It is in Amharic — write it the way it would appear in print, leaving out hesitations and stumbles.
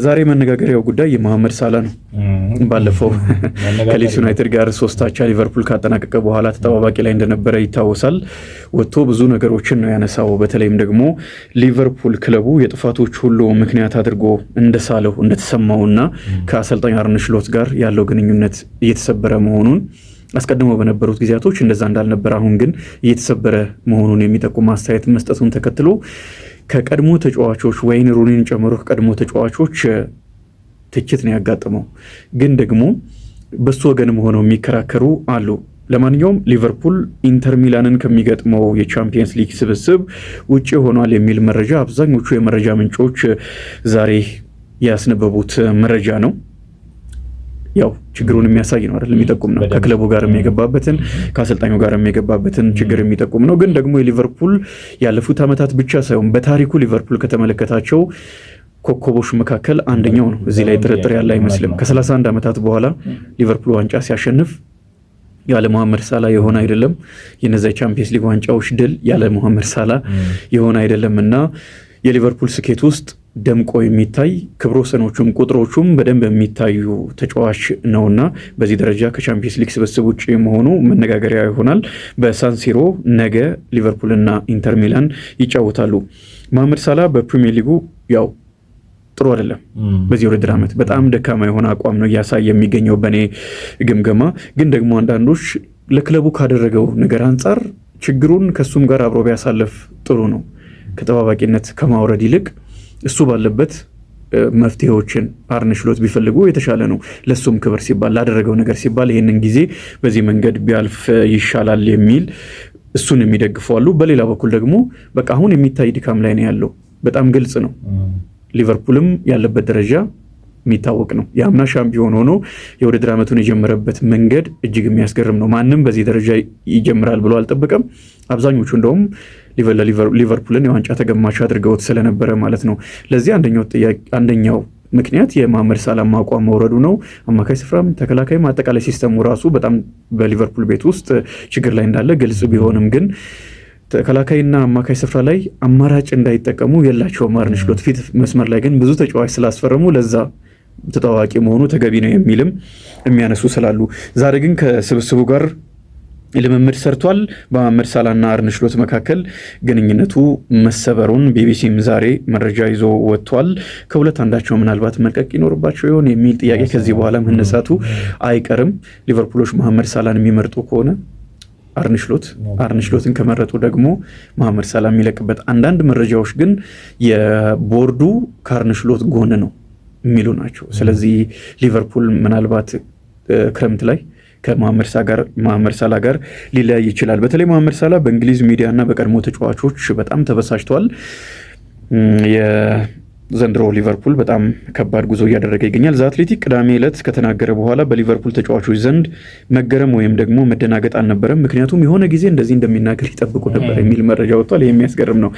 ዛሬ መነጋገሪያው ጉዳይ የመሐመድ ሳላ ነው። ባለፈው ከሊድስ ዩናይትድ ጋር 3-0 ሊቨርፑል ካጠናቀቀ በኋላ ተጠባባቂ ላይ እንደነበረ ይታወሳል። ወጥቶ ብዙ ነገሮችን ነው ያነሳው። በተለይም ደግሞ ሊቨርፑል ክለቡ የጥፋቶች ሁሉ ምክንያት አድርጎ እንደሳለው እንደተሰማውና ከአሰልጣኝ አርነ ስሎት ጋር ያለው ግንኙነት እየተሰበረ መሆኑን አስቀድሞ በነበሩት ጊዜያቶች እንደዛ እንዳልነበረ አሁን ግን እየተሰበረ መሆኑን የሚጠቁም አስተያየት መስጠቱን ተከትሎ ከቀድሞ ተጫዋቾች ወይን ሩኒን ጨምሮ ከቀድሞ ተጫዋቾች ትችት ነው ያጋጠመው። ግን ደግሞ በሱ ወገንም ሆነው የሚከራከሩ አሉ። ለማንኛውም ሊቨርፑል ኢንተር ሚላንን ከሚገጥመው የቻምፒየንስ ሊግ ስብስብ ውጪ ሆኗል የሚል መረጃ አብዛኞቹ የመረጃ ምንጮች ዛሬ ያስነበቡት መረጃ ነው። ያው ችግሩን የሚያሳይ ነው አይደል? የሚጠቁም ነው። ከክለቡ ጋር የሚገባበትን ከአሰልጣኙ ጋር የሚገባበትን ችግር የሚጠቁም ነው። ግን ደግሞ የሊቨርፑል ያለፉት ዓመታት ብቻ ሳይሆን በታሪኩ ሊቨርፑል ከተመለከታቸው ኮከቦች መካከል አንደኛው ነው። እዚህ ላይ ጥርጥር ያለ አይመስልም። ከ31 ዓመታት በኋላ ሊቨርፑል ዋንጫ ሲያሸንፍ ያለ መሐመድ ሳላ የሆነ አይደለም። የነዛ ቻምፒየንስ ሊግ ዋንጫዎች ድል ያለ መሐመድ ሳላ የሆነ አይደለም እና የሊቨርፑል ስኬት ውስጥ ደምቆ የሚታይ ክብረ ወሰኖቹም ቁጥሮቹም በደንብ የሚታዩ ተጫዋች ነውና በዚህ ደረጃ ከቻምፒየንስ ሊግ ስብስብ ውጭ መሆኑ መነጋገሪያ ይሆናል። በሳንሲሮ ነገ ሊቨርፑልና ኢንተር ሚላን ይጫወታሉ። መሐመድ ሳላ በፕሪሚየር ሊጉ ያው ጥሩ አይደለም። በዚህ ውድድር ዓመት በጣም ደካማ የሆነ አቋም ነው እያሳየ የሚገኘው በእኔ ግምገማ። ግን ደግሞ አንዳንዶች ለክለቡ ካደረገው ነገር አንጻር ችግሩን ከሱም ጋር አብሮ ቢያሳልፍ ጥሩ ነው። ከተባባቂነት ከማውረድ ይልቅ እሱ ባለበት መፍትሄዎችን አርነ ስሎት ቢፈልጉ የተሻለ ነው። ለሱም ክብር ሲባል ላደረገው ነገር ሲባል ይህንን ጊዜ በዚህ መንገድ ቢያልፍ ይሻላል የሚል እሱን የሚደግፉ አሉ። በሌላ በኩል ደግሞ በቃ አሁን የሚታይ ድካም ላይ ነው ያለው። በጣም ግልጽ ነው። ሊቨርፑልም ያለበት ደረጃ የሚታወቅ ነው። የአምና ሻምፒዮን ሆኖ የውድድር ዓመቱን የጀመረበት መንገድ እጅግ የሚያስገርም ነው። ማንም በዚህ ደረጃ ይጀምራል ብሎ አልጠበቀም። አብዛኞቹ እንደውም ሊቨርፑልን የዋንጫ ተገማች አድርገውት ስለነበረ ማለት ነው። ለዚህ አንደኛው ምክንያት የመሐመድ ሳላ አቋም መውረዱ ነው። አማካይ ስፍራም ተከላካይም አጠቃላይ ሲስተሙ ራሱ በጣም በሊቨርፑል ቤት ውስጥ ችግር ላይ እንዳለ ግልጽ ቢሆንም ግን ተከላካይና አማካይ ስፍራ ላይ አማራጭ እንዳይጠቀሙ የላቸውም አርነ ስሎት። ፊት መስመር ላይ ግን ብዙ ተጫዋች ስላስፈረሙ ለዛ ተጣዋቂ መሆኑ ተገቢ ነው የሚልም የሚያነሱ ስላሉ ዛሬ ግን ከስብስቡ ጋር ልምምድ ሰርቷል። በመሐመድ ሳላና አርነ ስሎት መካከል ግንኙነቱ መሰበሩን ቢቢሲም ዛሬ መረጃ ይዞ ወጥቷል። ከሁለት አንዳቸው ምናልባት መልቀቅ ይኖርባቸው ይሆን የሚል ጥያቄ ከዚህ በኋላ መነሳቱ አይቀርም። ሊቨርፑሎች መሐመድ ሳላን የሚመርጡ ከሆነ አርነ ስሎትን ከመረጡ ደግሞ መሐመድ ሳላ የሚለቅበት አንዳንድ መረጃዎች ግን የቦርዱ ከአርነ ስሎት ጎን ነው የሚሉ ናቸው። ስለዚህ ሊቨርፑል ምናልባት ክረምት ላይ ከመሐመድ ሳላ ጋር ሊለያይ ይችላል። በተለይ መሐመድ ሳላ በእንግሊዝ ሚዲያ እና በቀድሞ ተጫዋቾች በጣም ተበሳጭቷል። የዘንድሮ ሊቨርፑል በጣም ከባድ ጉዞ እያደረገ ይገኛል። ዘአትሌቲክ ቅዳሜ ዕለት ከተናገረ በኋላ በሊቨርፑል ተጫዋቾች ዘንድ መገረም ወይም ደግሞ መደናገጥ አልነበረም። ምክንያቱም የሆነ ጊዜ እንደዚህ እንደሚናገር ይጠብቁ ነበር የሚል መረጃ ወጥቷል። ይህ የሚያስገርም ነው።